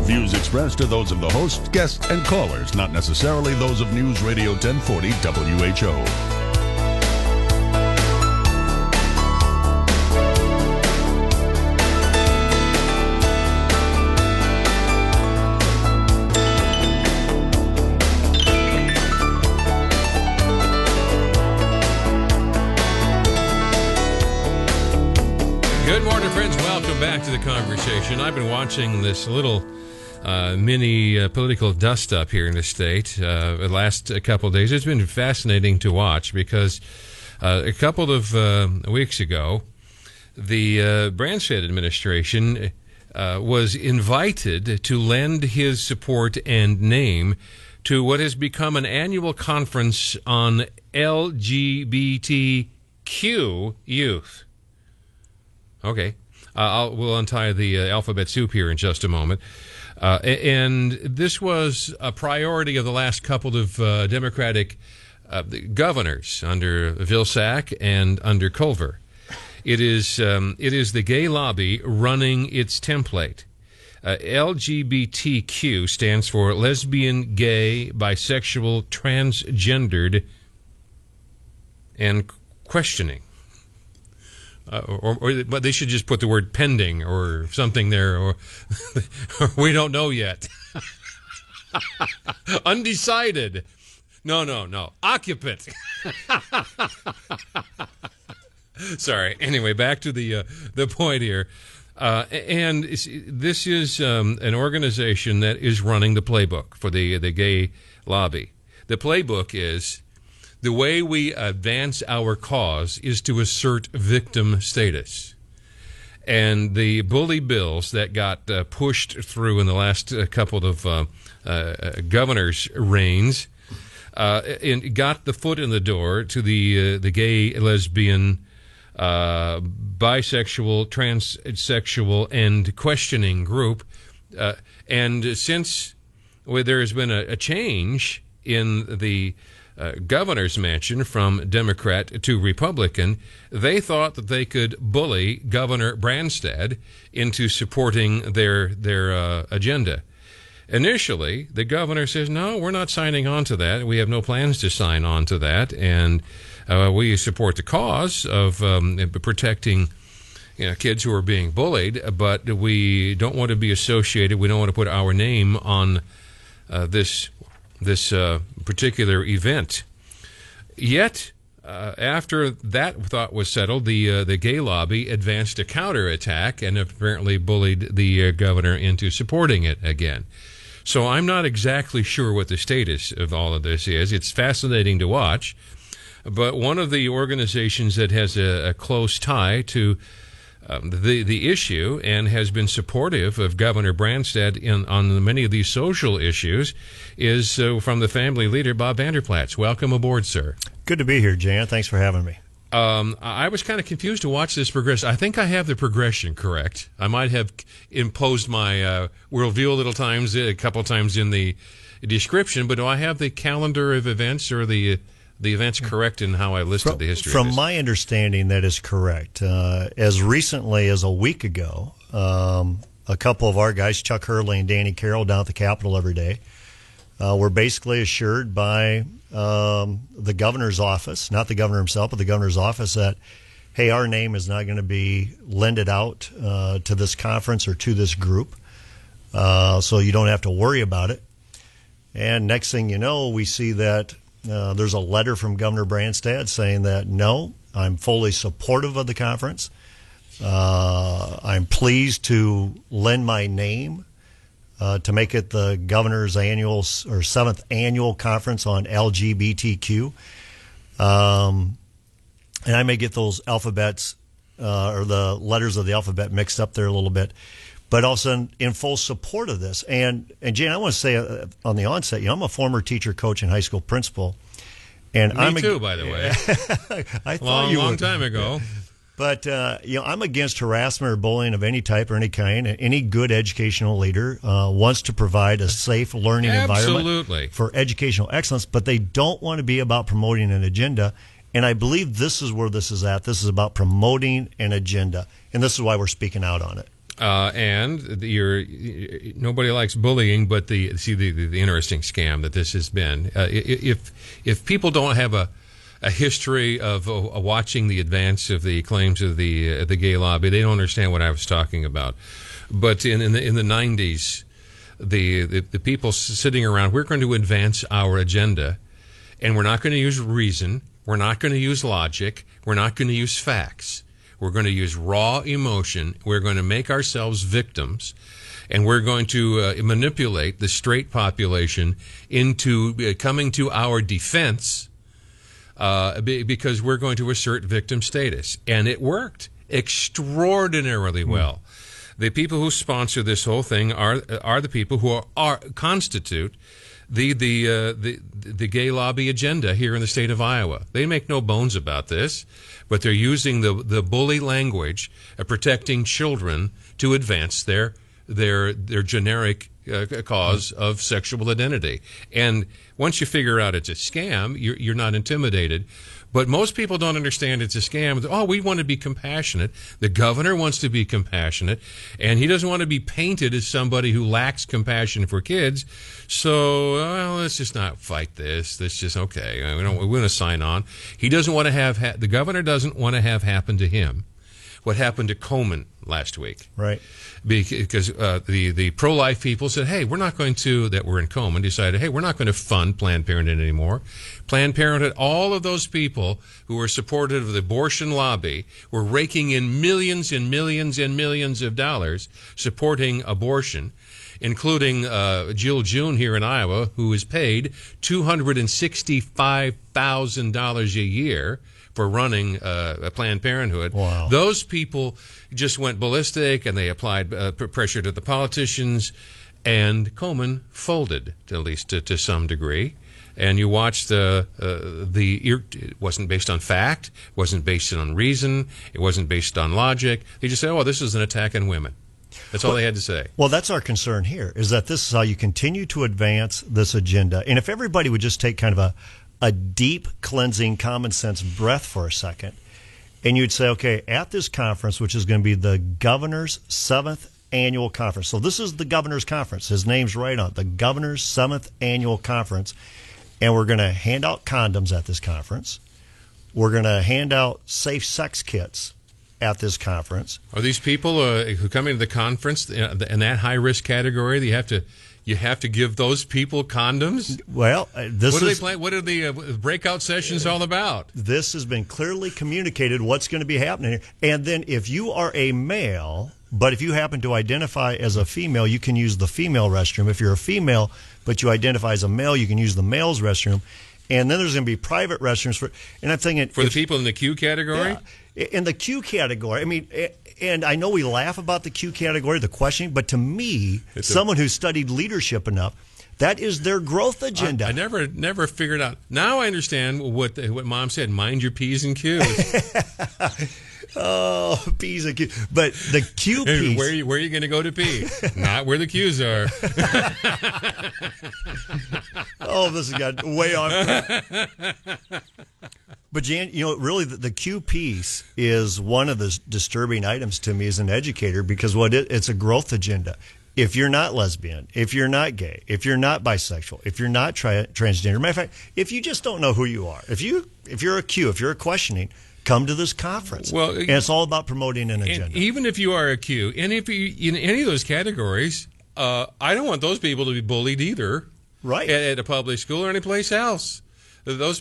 Views expressed are those of the host, guests, and callers, not necessarily those of News Radio 1040 WHO. Good morning, friends. Welcome back to the conversation. I've been watching this little mini political dust-up here in the state the last couple of days. It's been fascinating to watch because a couple of weeks ago, the Branstad administration was invited to lend his support and name to what has become an annual conference on LGBTQ youth. Okay. We'll untie the alphabet soup here in just a moment. And this was a priority of the last couple of Democratic governors under Vilsack and under Culver. It is the gay lobby running its template. LGBTQ stands for lesbian, gay, bisexual, transgendered, and questioning. But they should just put the word pending or something there, or we don't know yet. Undecided. No. Occupant. Sorry. Anyway, back to the point here. And this is an organization that is running the playbook for the gay lobby. The playbook is: the way we advance our cause is to assert victim status. And the bully bills that got pushed through in the last couple of governors' reigns and got the foot in the door to the gay, lesbian, bisexual, transsexual, and questioning group. And since there has been a change in the governor's mansion from Democrat to Republican, they thought that they could bully Governor Branstad into supporting their agenda. Initially, the governor says, no, we're not signing on to that. We have no plans to sign on to that. And we support the cause of protecting kids who are being bullied, but we don't want to be associated. We don't want to put our name on this particular event. Yet, after that thought was settled, the gay lobby advanced a counterattack and apparently bullied the governor into supporting it again. So I'm not exactly sure what the status of all of this is. It's fascinating to watch. But one of the organizations that has a close tie to the issue and has been supportive of Governor Branstad on many of these social issues is from the family leader, Bob Vanderplatz. Welcome aboard, sir. Good to be here, Jan. Thanks for having me. I was kind of confused to watch this progress. I think I have the progression correct. I might have imposed my worldview a couple times in the description, but do I have the calendar of events or the events correct in how I listed the history? From my understanding, that is correct. As recently as a week ago, a couple of our guys, Chuck Hurley and Danny Carroll, down at the Capitol every day, were basically assured by the governor's office, not the governor himself, but the governor's office, that, hey, our name is not going to be lended out to this conference or to this group, so you don't have to worry about it. And next thing you know, we see that there's a letter from Governor Branstad saying that, no, I'm fully supportive of the conference. I'm pleased to lend my name to make it the governor's annual or 7th annual conference on LGBTQ. And I may get those alphabets or the letters of the alphabet mixed up there a little bit, but also in full support of this. And Jan, I want to say on the onset, I'm a former teacher, coach, and high school principal. And Me too, by the way. I thought long time ago. But I'm against harassment or bullying of any type or any kind. Any good educational leader wants to provide a safe learning environment for educational excellence, but they don't want to be about promoting an agenda. And I believe this is where this is at. This is about promoting an agenda, and this is why we're speaking out on it. And nobody likes bullying, but the interesting scam that this has been. If people don't have a history of watching the advance of the claims of the gay lobby, they don't understand what I was talking about. But in the 90s, the people sitting around, we're going to advance our agenda, and we're not going to use reason, we're not going to use logic, we're not going to use facts. We're going to use raw emotion. We're going to make ourselves victims, and we're going to manipulate the straight population into coming to our defense because we're going to assert victim status. And it worked extraordinarily well. The people who sponsor this whole thing are the people who constitute the gay lobby agenda here in the state of Iowa. They make no bones about this, but they're using the bully language of protecting children to advance their generic cause of sexual identity. And once you figure out it's a scam, you're not intimidated. But most people don't understand it's a scam. Oh, we want to be compassionate. The governor wants to be compassionate, and he doesn't want to be painted as somebody who lacks compassion for kids. So let's just not fight this. Let's just, okay, we want to sign on. He doesn't want to have, the governor doesn't want to have happen to him what happened to Coleman last week. Right. Because the pro-life people said, hey, we're not going to, that were in Coleman, decided, hey, we're not going to fund Planned Parenthood anymore. Planned Parenthood, all of those people who were supportive of the abortion lobby were raking in millions and millions and millions of dollars supporting abortion, including Jill June here in Iowa, who is paid $265,000 a year for running Planned Parenthood. Wow. Those people just went ballistic, and they applied pressure to the politicians, and Coleman folded, at least to some degree. And you watched it wasn't based on fact, it wasn't based on reason, it wasn't based on logic. They just said, oh, this is an attack on women. That's all they had to say. Well, that's our concern here, is that this is how you continue to advance this agenda. And if everybody would just take kind of a deep, cleansing, common sense breath for a second, and you'd say, okay, at this conference, which is going to be the governor's 7th annual conference. So this is the governor's conference. His name's right on it, the governor's 7th annual conference. And we're going to hand out condoms at this conference. We're going to hand out safe sex kits at this conference. Are these people who come into the conference in that high-risk category that you have to give those people condoms? Well, What are the breakout sessions all about? This has been clearly communicated what's going to be happening here. And then if you are a male, but if you happen to identify as a female, you can use the female restroom. If you're a female, but you identify as a male, you can use the male's restroom. And then there's going to be private restrooms and I'm thinking, for the people in the Q category? Yeah, in the Q category. I mean, and I know we laugh about the Q category, the questioning, but to me, someone who studied leadership enough, that is their growth agenda. I never figured out. Now I understand what Mom said. Mind your P's and Q's. Oh, P's and Q's. But the Q piece. Where are you going to go to pee? Not where the Q's are. Oh, this has got way off. But Jan, really the Q piece is one of the disturbing items to me as an educator, because it's a growth agenda. If you're not lesbian, if you're not gay, if you're not bisexual, if you're not transgender, matter of fact, if you just don't know who you are, if you're a Q, if you're questioning, come to this conference. Well, and it's all about promoting an agenda. Even if you are a Q, and if you in any of those categories, I don't want those people to be bullied either. Right. At a public school or any place else. Those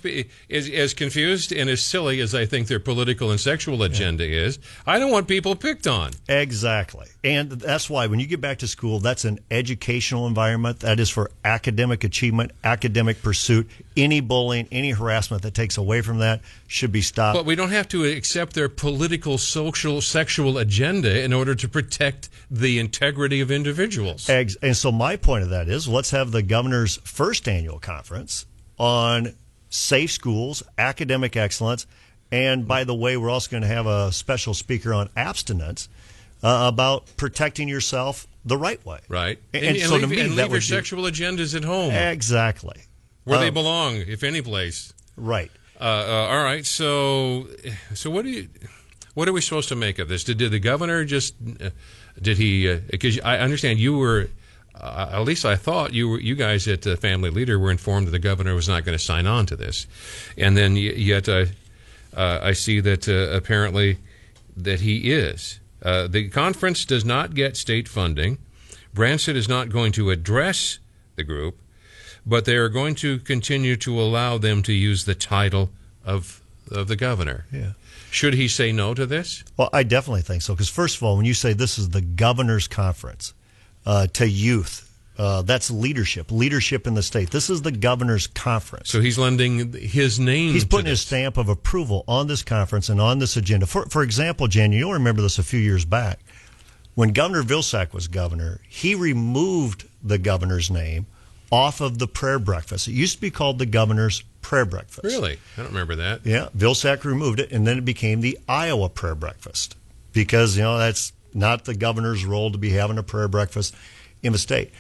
as confused and as silly as I think their political and sexual agenda is, I don't want people picked on. Exactly. And that's why when you get back to school, that's an educational environment. That is for academic achievement, academic pursuit. Any bullying, any harassment that takes away from that should be stopped. But we don't have to accept their political, social, sexual agenda in order to protect the integrity of individuals. And so my point of that is, let's have the governor's first annual conference on safe schools, academic excellence, and by the way, we're also going to have a special speaker on abstinence about protecting yourself the right way. Right. And so to me, leave your sexual agendas at home. Exactly. Where they belong, if any place. Right. All right. So what do you? What are we supposed to make of this? Did the governor just did he? Because I understand you were. At least I thought you guys at Family Leader were informed that the governor was not going to sign on to this, and then yet I see that apparently that he is. The conference does not get state funding. Branstad is not going to address the group, but they are going to continue to allow them to use the title of the governor. Yeah. Should he say no to this? Well, I definitely think so. Because first of all, when you say this is the governor's conference to youth, that's leadership in the state. This is the governor's conference. So he's lending his name. He's putting to his stamp of approval on this conference and on this agenda. For example, Jan, you'll remember this a few years back. When Governor Vilsack was governor, he removed the governor's name off of the prayer breakfast. It used to be called the governor's prayer breakfast. Really? I don't remember that. Yeah, Vilsack removed it, and then it became the Iowa prayer breakfast because, that's not the governor's role to be having a prayer breakfast in the state.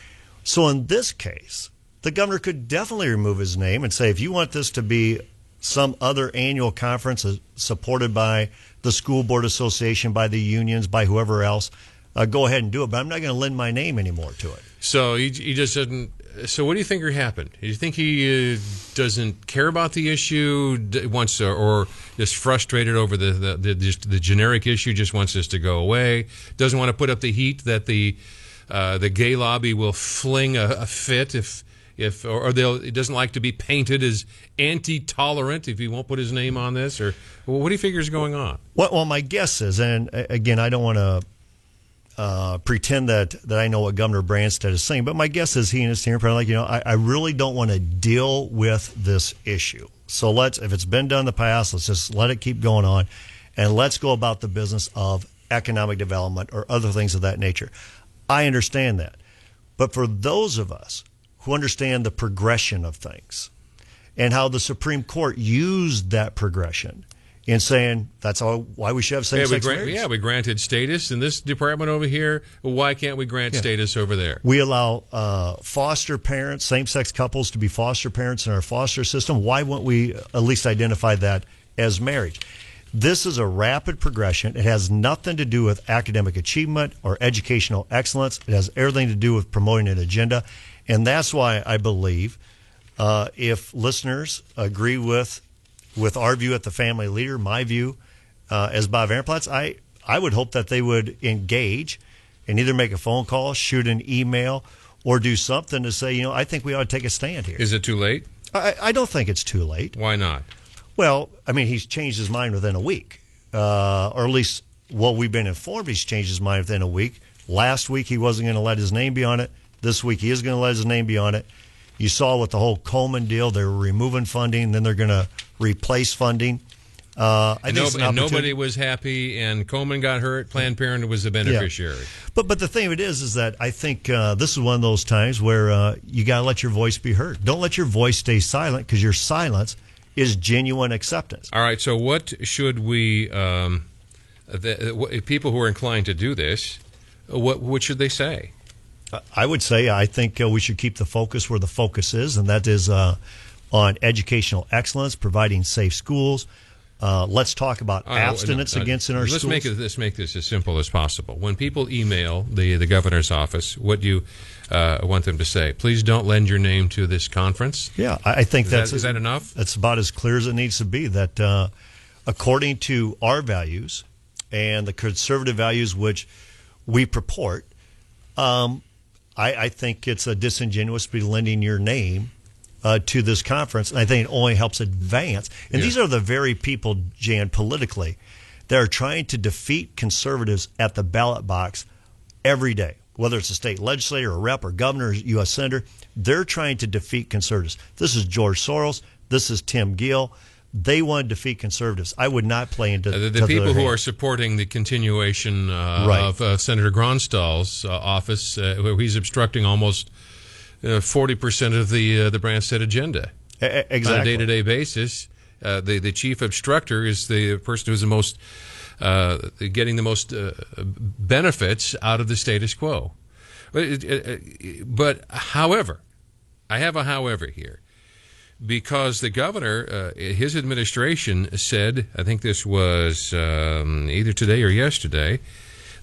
So in this case, the governor could definitely remove his name and say, if you want this to be some other annual conference supported by the school board association, by the unions, by whoever else, go ahead and do it. But I'm not going to lend my name anymore to it. So he just didn't. So what do you think happened? Do you think he doesn't care about the issue, wants to, or just frustrated over the generic issue, just wants this to go away, doesn't want to put up the heat that the gay lobby will fling a fit if he doesn't like to be painted as anti-tolerant if he won't put his name on this, or what do you figure is going on? Well, my guess is, and again, I don't want to pretend that I know what Governor Branstad is saying, but my guess is he and his team are probably like, I really don't want to deal with this issue. So if it's been done in the past, let's just let it keep going on, and let's go about the business of economic development or other things of that nature. I understand that. But for those of us who understand the progression of things and how the Supreme Court used that progression in saying that's why we should have same-sex marriage. We granted status in this department over here. Why can't we grant status over there? We allow foster parents, same-sex couples to be foster parents in our foster system. Why wouldn't we at least identify that as marriage? This is a rapid progression. It has nothing to do with academic achievement or educational excellence. It has everything to do with promoting an agenda. And that's why I believe if listeners agree with our view at the Family Leader, my view as Bob Ehrenplatz, I would hope that they would engage and either make a phone call, shoot an email, or do something to say, I think we ought to take a stand here. Is it too late? I don't think it's too late. Why not? Well, I mean, he's changed his mind within a week, or at least we've been informed he's changed his mind within a week. Last week he wasn't going to let his name be on it. This week he is going to let his name be on it. You saw with the whole Coleman deal, they were removing funding, then they're going to replace funding. Nobody was happy, and Coleman got hurt. Planned Parenthood was the beneficiary. Yeah. But the thing of it is that I think this is one of those times where you got to let your voice be heard. Don't let your voice stay silent, because your silence is genuine acceptance. All right, so what should we, people who are inclined to do this, what should they say? I would say I think we should keep the focus where the focus is, and that is on educational excellence, providing safe schools. Let's talk about abstinence against in our schools. Let's make this as simple as possible. When people email the governor's office, what do you want them to say? Please don't lend your name to this conference. Yeah, I think is that enough? That's about as clear as it needs to be. That according to our values and the conservative values which we purport, I think it's disingenuous to be lending your name to this conference, and I think it only helps advance. And these are the very people, Jan, politically, that are trying to defeat conservatives at the ballot box every day. Whether it's a state legislator, a rep, or governor, or U.S. senator, they're trying to defeat conservatives. This is George Soros. This is Tim Gill. They want to defeat conservatives. I would not play into the people who are supporting the continuation of Senator Gronstall's office, where he's obstructing almost 40% of the Branstad agenda. Exactly. On a day-to-day basis. The chief obstructor is the person who's the most getting the most benefits out of the status quo. But however, I have a however here. because the governor, his administration said, I think this was either today or yesterday,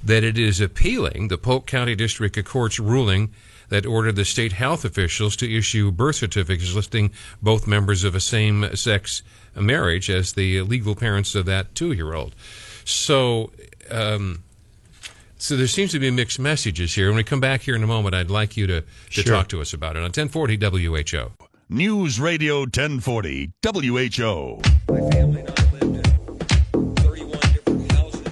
that it is appealing the Polk County District Court's ruling that ordered the state health officials to issue birth certificates listing both members of a same-sex marriage as the legal parents of that 2-year-old. So there seems to be mixed messages here. When we come back here in a moment, I'd like you to talk to us about it on 1040 WHO. News Radio 1040 WHO. My family and I lived in 31 different houses.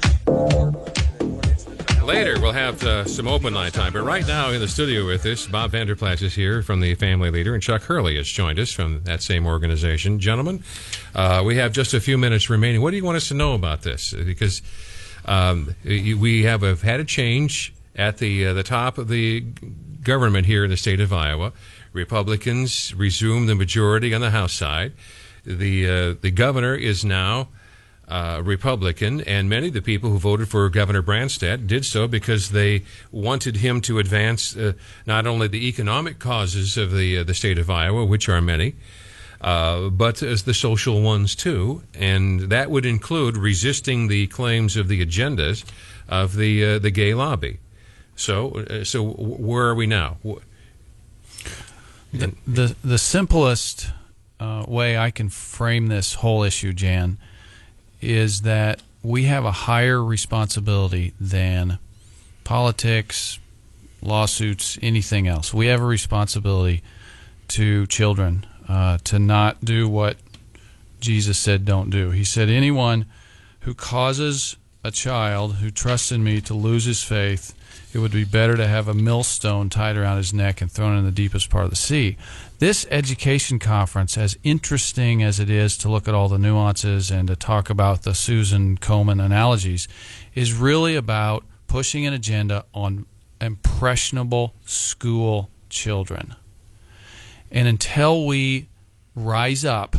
Later, we'll have some open line time. But right now in the studio with us, Bob Vanderplas is here from the Family Leader, and Chuck Hurley has joined us from that same organization. Gentlemen, we have just a few minutes remaining. What do you want us to know about this? Because we have had a change at the top of the government here in the state of Iowa. Republicans resume the majority on the House side. The governor is now Republican, and many of the people who voted for Governor Branstad did so because they wanted him to advance not only the economic causes of the state of Iowa, which are many, but as the social ones too, and that would include resisting the claims of the agendas of the gay lobby. So where are we now? The simplest way I can frame this whole issue, Jan, is that we have a higher responsibility than politics, lawsuits, anything else. We have a responsibility to children to not do what Jesus said don't do. He said, anyone who causes a child who trusts in me to lose his faith, it would be better to have a millstone tied around his neck and thrown in the deepest part of the sea. This education conference, as interesting as it is to look at all the nuances and to talk about the Susan Komen analogies, is really about pushing an agenda on impressionable school children. And until we rise up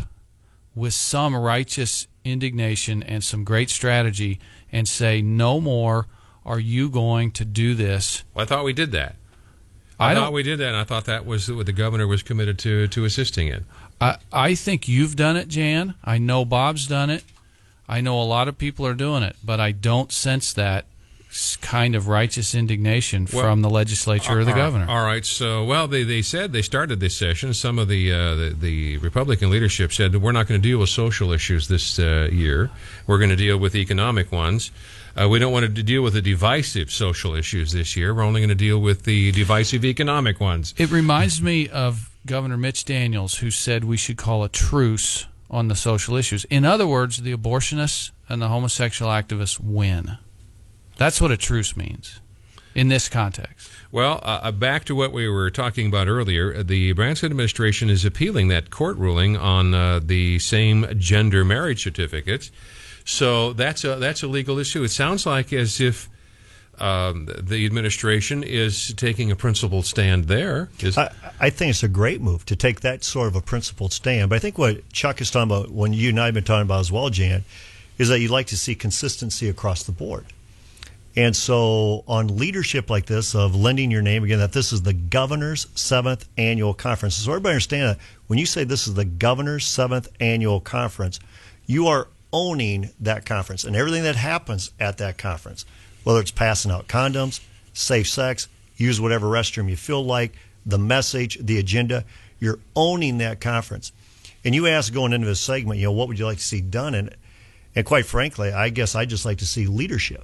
with some righteous indignation and some great strategy and say, no more are you going to do this? Well, I thought we did that. I thought we did that, and I thought that was what the governor was committed to assisting in. I think you've done it, Jan. I know Bob's done it. I know a lot of people are doing it, but I don't sense that kind of righteous indignation from the legislature or the governor. All right. So, well, they said they started this session. Some of the Republican leadership said that we're not going to deal with social issues this year. We're going to deal with economic ones. We don't want to deal with the divisive social issues this year. We're only going to deal with the divisive economic ones. It reminds me of Governor Mitch Daniels, who said we should call a truce on the social issues. In other words, the abortionists and the homosexual activists win. That's what a truce means in this context. Well, back to what we were talking about earlier, the Branstad administration is appealing that court ruling on the same gender marriage certificates. So that's a legal issue. It sounds like as if the administration is taking a principled stand there. I think it's a great move to take that sort of a principled stand. But I think what Chuck is talking about, when you and I have been talking about as well, Jan, is that you'd like to see consistency across the board. And so on leadership like this, of lending your name, again, that this is the governor's 7th annual conference. So everybody understand that when you say this is the governor's 7th annual conference, you are owning that conference and everything that happens at that conference, whether it's passing out condoms, safe sex, use whatever restroom you feel like, the message, the agenda, you're owning that conference. And you asked going into this segment, what would you like to see done? And quite frankly, I guess I just like to see leadership.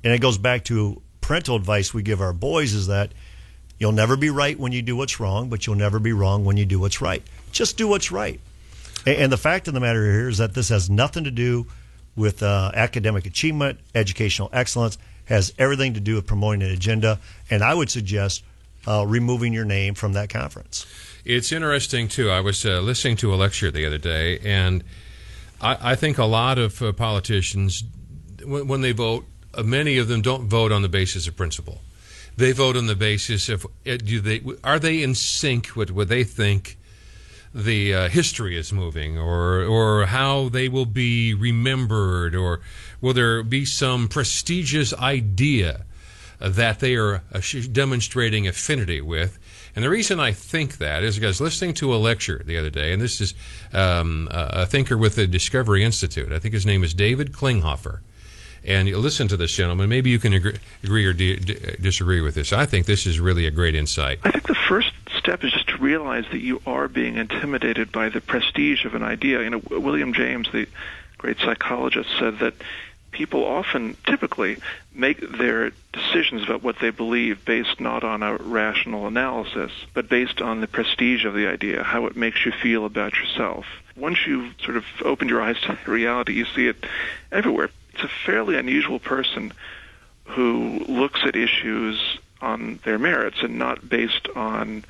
And it goes back to parental advice we give our boys is that you'll never be right when you do what's wrong, but you'll never be wrong when you do what's right. Just do what's right. And the fact of the matter here is that this has nothing to do with academic achievement, educational excellence, has everything to do with promoting an agenda. And I would suggest removing your name from that conference. It's interesting, too. I was listening to a lecture the other day, and I think a lot of politicians, when they vote, many of them don't vote on the basis of principle. They vote on the basis of are they in sync with what they think the history is moving, or how they will be remembered, or will there be some prestigious idea that they are demonstrating affinity with, And the reason I think that is because listening to a lecture the other day, and this is a thinker with the Discovery Institute. I think his name is David Klinghoffer. And you listen to this gentleman. Maybe you can agree or disagree with this. I think this is really a great insight. I think the first step is just to realize that you are being intimidated by the prestige of an idea. You know, William James, the great psychologist, said that people often, typically, make their decisions about what they believe based not on a rational analysis, but based on the prestige of the idea, how it makes you feel about yourself. Once you've sort of opened your eyes to reality, you see it everywhere. It's a fairly unusual person who looks at issues on their merits and not based on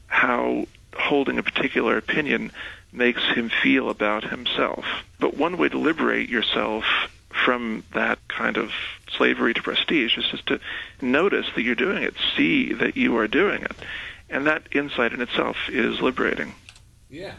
how holding a particular opinion makes him feel about himself. But one way to liberate yourself from that kind of slavery to prestige is just to notice that you're doing it, see that you are doing it. And that insight in itself is liberating. Yeah.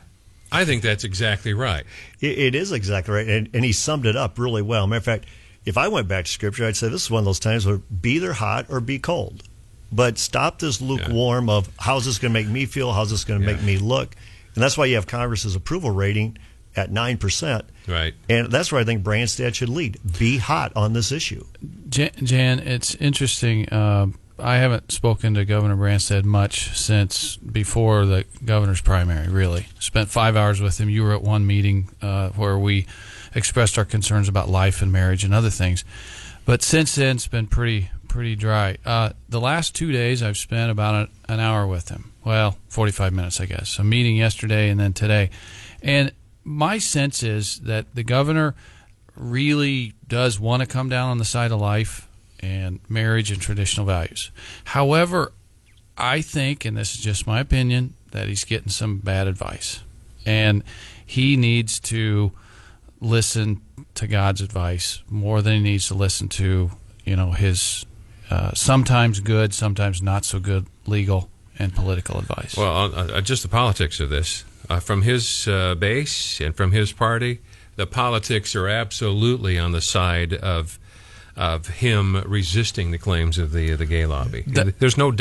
I think that's exactly right. It is exactly right, and he summed it up really well. Matter of fact, if I went back to Scripture, I'd say this is one of those times where be either hot or be cold. But stop this lukewarm of how's this going to make me feel, how's this going to make me look. And that's why you have Congress's approval rating at 9%. Right. And that's where I think Branstad should lead. Be hot on this issue. Jan, it's interesting. I haven't spoken to Governor Branstad much since before the governor's primary, really. Spent 5 hours with him. You were at one meeting where we expressed our concerns about life and marriage and other things. But since then, it's been pretty dry. The last 2 days, I've spent about an hour with him. Well, 45 minutes, I guess. A meeting yesterday and then today. And my sense is that the governor really does want to come down on the side of life and marriage and traditional values. However, I think, and this is just my opinion, that he's getting some bad advice. And he needs to listen to God's advice more than he needs to listen to, his sometimes good, sometimes not so good legal and political advice. Well, just the politics of this. From his base and from his party, the politics are absolutely on the side of him resisting the claims of the gay lobby. There's no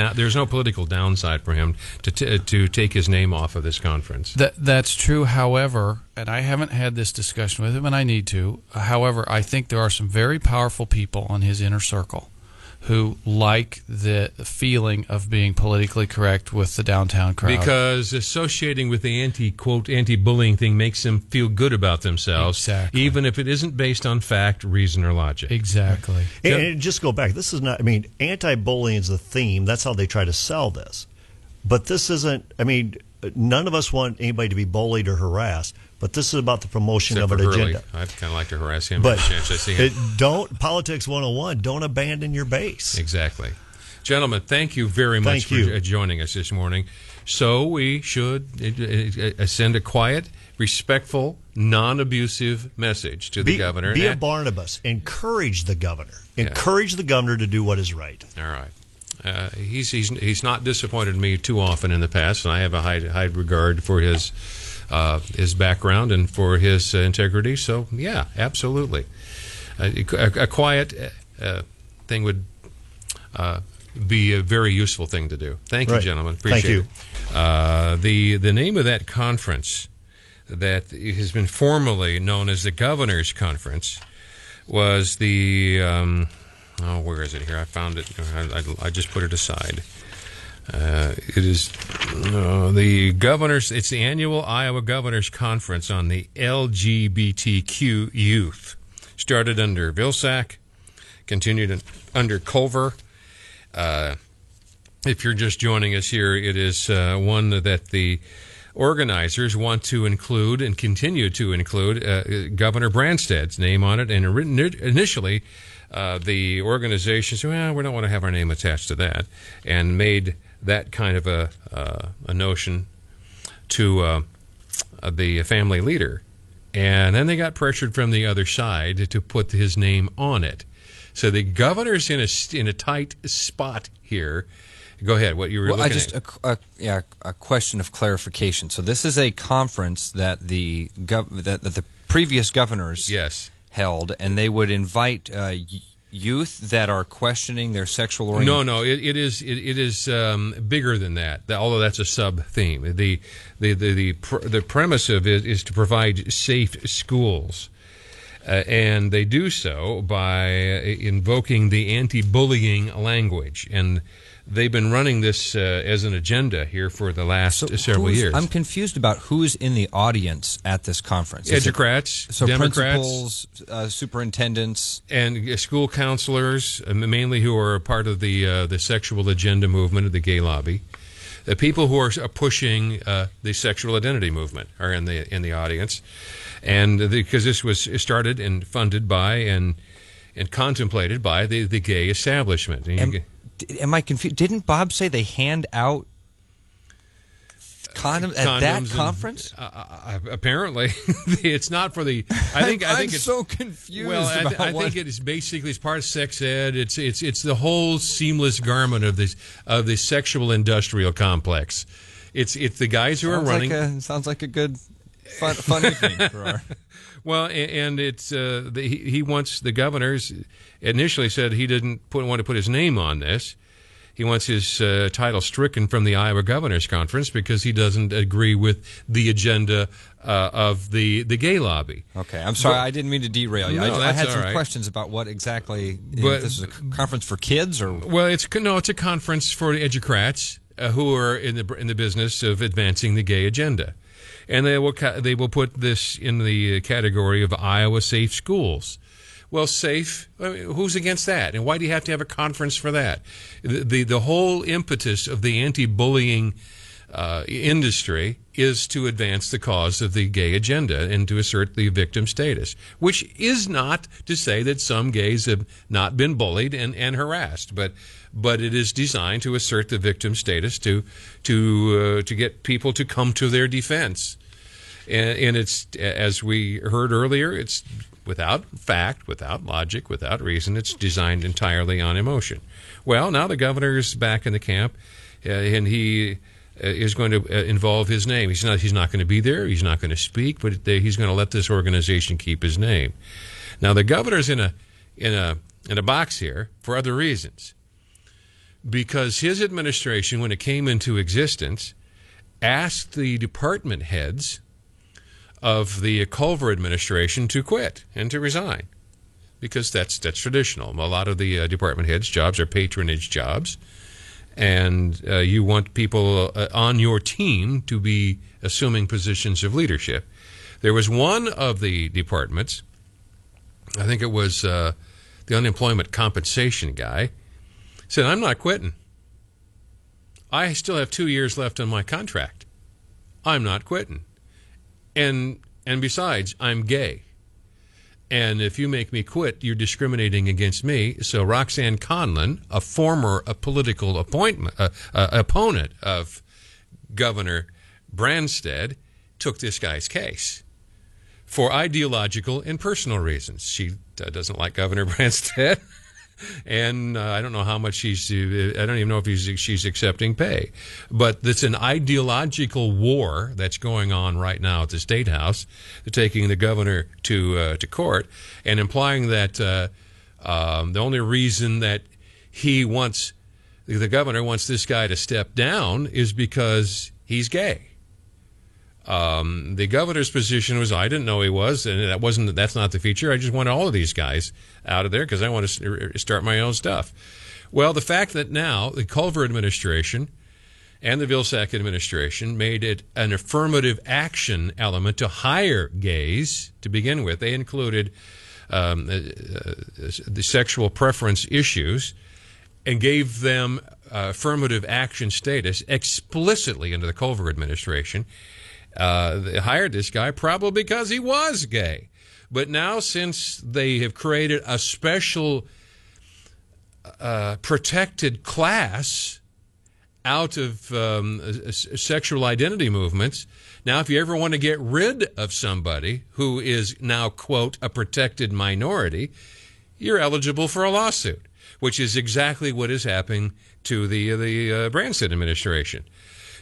political downside for him to take his name off of this conference. That's true. However, and I haven't had this discussion with him, and I need to. However, I think there are some very powerful people on his inner circle who like the feeling of being politically correct with the downtown crowd. Because associating with the anti-bullying thing makes them feel good about themselves, exactly, even if it isn't based on fact, reason, or logic. Exactly. And just go back. This is not, anti-bullying is the theme. That's how they try to sell this. But this isn't, none of us want anybody to be bullied or harassed. But this is about the promotion Except of an for agenda. I'd kind of like to harass him. But chance I see him. Politics 101, don't abandon your base. Exactly. Gentlemen, thank you very much for joining us this morning. So we should send a quiet, respectful, non-abusive message to the governor. Be a Barnabas. Encourage the governor. Encourage the governor to do what is right. All right. He's not disappointed me too often in the past, and I have a high regard for his background and for his integrity. So, yeah, absolutely. A quiet thing would be a very useful thing to do. Thank you, gentlemen. Appreciate it. The name of that conference that has been formally known as the Governor's Conference was the where is it here? I found it. I just put it aside. It is the Governor's. It's the annual Iowa Governor's Conference on the LGBTQ youth. Started under Vilsack, continued under Culver. If you're just joining us here, it is one that the organizers want to include and continue to include Governor Branstad's name on it. And initially, the organization said, well, we don't want to have our name attached to that, and made that kind of a notion to the family leader. And then they got pressured from the other side to put his name on it. So the governor's in a tight spot here. Go ahead. What you were looking at? A question of clarification. So this is a conference that the previous governors held, and they would invite youth that are questioning their sexual orientation? No. It is bigger than that. Although that's a sub theme. The premise of it is to provide safe schools, and they do so by invoking the anti-bullying language. And they've been running this as an agenda here for the last several years. I'm confused about who's in the audience at this conference. Educrats, So Democrats, principals, superintendents, and school counselors, mainly who are a part of the sexual agenda movement of the gay lobby. The people who are pushing the sexual identity movement are in the audience, and because this was started and funded by and contemplated by the gay establishment. Am I confused? Didn't Bob say they hand out condoms at that conference? Apparently, it's not for the. I think it's so confused. Well, I think it is basically it's part of sex ed. It's the whole seamless garment of the sexual industrial complex. It's the guys who are running. Sounds like a good fun evening for our. Well, and it's he wants the governors initially said he didn't want to put his name on this. He wants his title stricken from the Iowa Governors Conference because he doesn't agree with the agenda of the gay lobby. Okay, I'm sorry, I didn't mean to derail you. No, I had some right. questions about what exactly. If this is a conference for kids or? Well, it's a conference for the educrats who are in the business of advancing the gay agenda. And they will put this in the category of Iowa safe schools. Well, safe. I mean, who's against that? And why do you have to have a conference for that? The whole impetus of the anti-bullying industry is to advance the cause of the gay agenda and to assert the victim status, which is not to say that some gays have not been bullied and harassed, but it is designed to assert the victim status to get people to come to their defense. And it's, as we heard earlier, it's without fact, without logic, without reason. It's designed entirely on emotion. Well, now the governor's back in the camp, and he is going to involve his name. He's not going to be there. He's not going to speak, but he's going to let this organization keep his name. Now the governor's in a box here for other reasons, because his administration, when it came into existence, asked the department heads of the Culver administration to quit and to resign, because that's traditional. A lot of the department heads' jobs are patronage jobs, and you want people on your team to be assuming positions of leadership. There was one of the departments, I think it was the unemployment compensation guy, said, "I'm not quitting. I still have 2 years left on my contract. I'm not quitting. And besides, I'm gay. And if you make me quit, you're discriminating against me." So Roxanne Conlon, a former political opponent of Governor Branstad, took this guy's case for ideological and personal reasons. She doesn't like Governor Branstad. And I don't know how much I don't even know if she's accepting pay. But it's an ideological war that's going on right now at the State House. They're taking the governor to court and implying that the only reason that the governor wants this guy to step down is because he's gay. The governor's position was, I didn't know he was, and that's not the feature. I just want all of these guys out of there because I want to start my own stuff. Well, the fact that now the Culver administration and the Vilsack administration made it an affirmative action element to hire gays to begin with. They included the sexual preference issues and gave them affirmative action status explicitly into the Culver administration. They hired this guy probably because he was gay. But now, since they have created a special protected class out of sexual identity movements, now if you ever want to get rid of somebody who is now, quote, a protected minority, you're eligible for a lawsuit, which is exactly what is happening to the Branstad administration.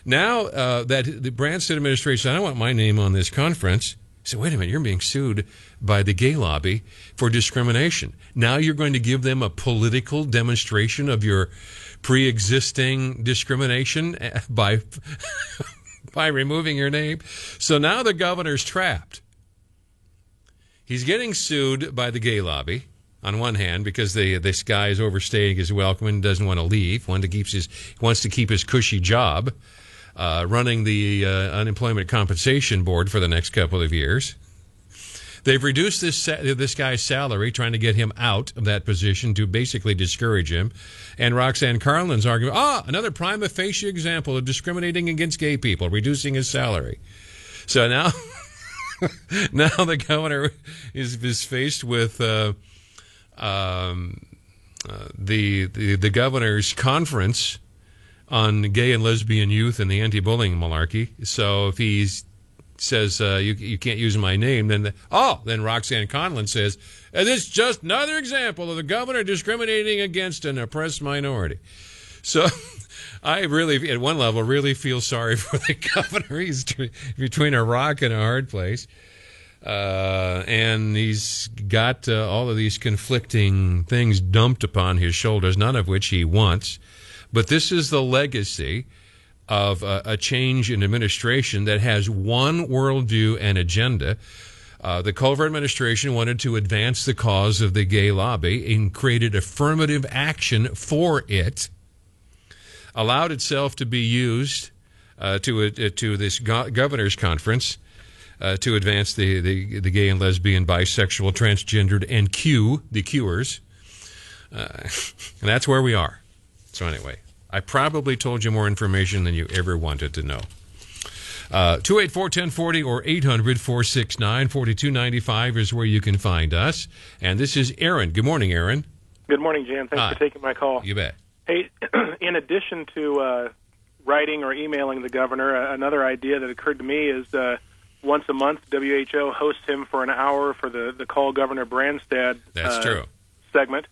Now that the Branstad administration, I don't want my name on this conference, So wait a minute, you're being sued by the gay lobby for discrimination. Now you're going to give them a political demonstration of your pre-existing discrimination by by removing your name. So now the governor's trapped. He's getting sued by the gay lobby on one hand because this guy is overstaying his welcome and doesn't want to leave, wants to keep his cushy job running the Unemployment Compensation Board for the next couple of years. They've reduced this guy's salary, trying to get him out of that position to basically discourage him. And Roxanne Carlin's argument, another prima facie example of discriminating against gay people, reducing his salary. So now, now the governor is faced with the governor's conference on gay and lesbian youth and the anti-bullying malarkey. So if he says you can't use my name, then Roxanne Conlon says, and this is just another example of the governor discriminating against an oppressed minority. So I really, at one level, really feel sorry for the governor. He's between a rock and a hard place. And he's got all of these conflicting things dumped upon his shoulders, none of which he wants. But this is the legacy of a change in administration that has one worldview and agenda. The Culver administration wanted to advance the cause of the gay lobby and created affirmative action for it, allowed itself to be used to this governor's conference to advance the gay and lesbian, bisexual, transgendered, and the Qers. And that's where we are. So anyway, I probably told you more information than you ever wanted to know. 284-1040 or 800-469-4295 is where you can find us. And this is Aaron. Good morning, Aaron. Good morning, Jan. Thanks for taking my call. You bet. Hey, in addition to writing or emailing the governor, another idea that occurred to me is once a month, WHO hosts him for an hour for the Call Governor Branstad true. segment.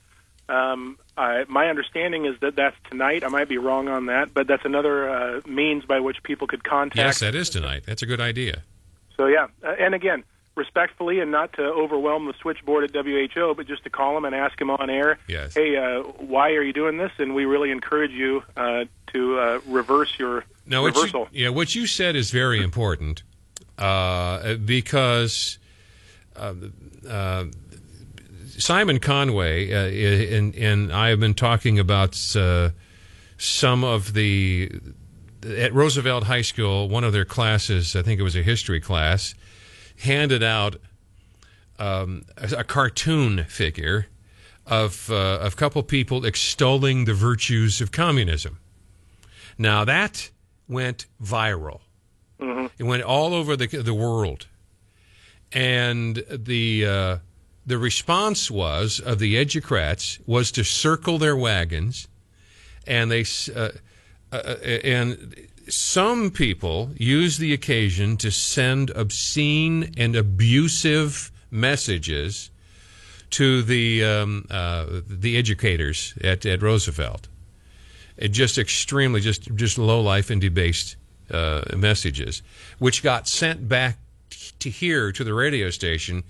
My understanding is that that's tonight. I might be wrong on that, but that's another means by which people could contact. Yes, that is tonight. That's a good idea. So, yeah. And again, respectfully and not to overwhelm the switchboard at WHO, but just to call him and ask him on air, yes. Hey, why are you doing this? And we really encourage you to reverse your reversal. What you said is very important because Simon Conway and I have been talking about some of at Roosevelt High School, one of their classes, I think it was a history class, handed out a cartoon figure of a couple people extolling the virtues of communism. Now that went viral. Mm-hmm. It went all over the world, and the response of the educrats was to circle their wagons, and and some people used the occasion to send obscene and abusive messages to the educators at Roosevelt. It just extremely just low life and debased messages, which got sent back to the radio station.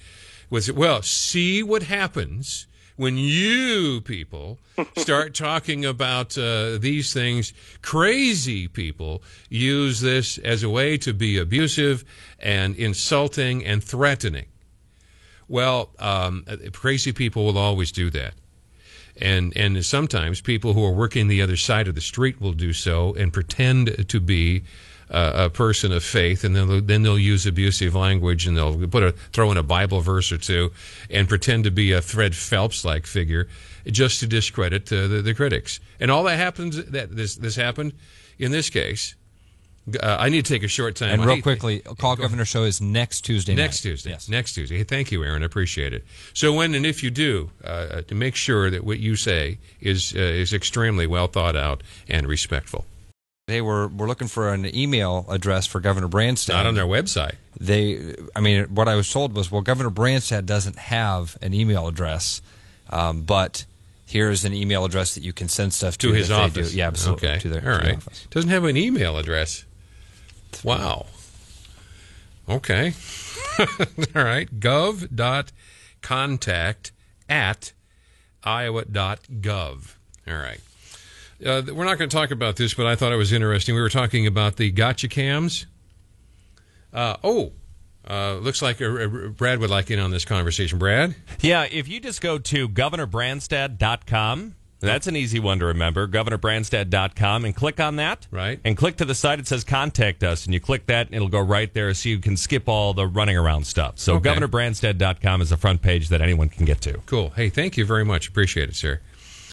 See what happens when you people start talking about these things. Crazy people use this as a way to be abusive and insulting and threatening. Well, crazy people will always do that. And sometimes people who are working the other side of the street will do so and pretend to be a person of faith, and then they'll use abusive language, and they'll throw in a Bible verse or two and pretend to be a Fred Phelps-like figure just to discredit the critics. And all that happens, this happened in this case. I need to take a short time. And real quickly, Call Governor Show is next Tuesday night. Next Tuesday. Yes. Next Tuesday. Hey, thank you, Aaron. I appreciate it. So when and if you do, to make sure that what you say is extremely well thought out and respectful. They were looking for an email address for Governor Branstad. Not on their website. What I was told was, Governor Branstad doesn't have an email address, but here's an email address that you can send stuff to his office. Yeah, absolutely. Okay. To their office. Doesn't have an email address. Wow. Okay. All right, gov.contact@iowa.gov. All right. We're not going to talk about this, but I thought it was interesting. We were talking about the gotcha cams. Looks like Brad would like in on this conversation. Brad? Yeah, if you just go to governorbranstad.com, that's an easy one to remember, governorbranstad.com, and click on that. Right. And click to the side, it says Contact Us, and you click that, and it'll go right there so you can skip all the running around stuff. So Okay. governorbranstad.com is the front page that anyone can get to. Cool. Hey, thank you very much. Appreciate it, sir.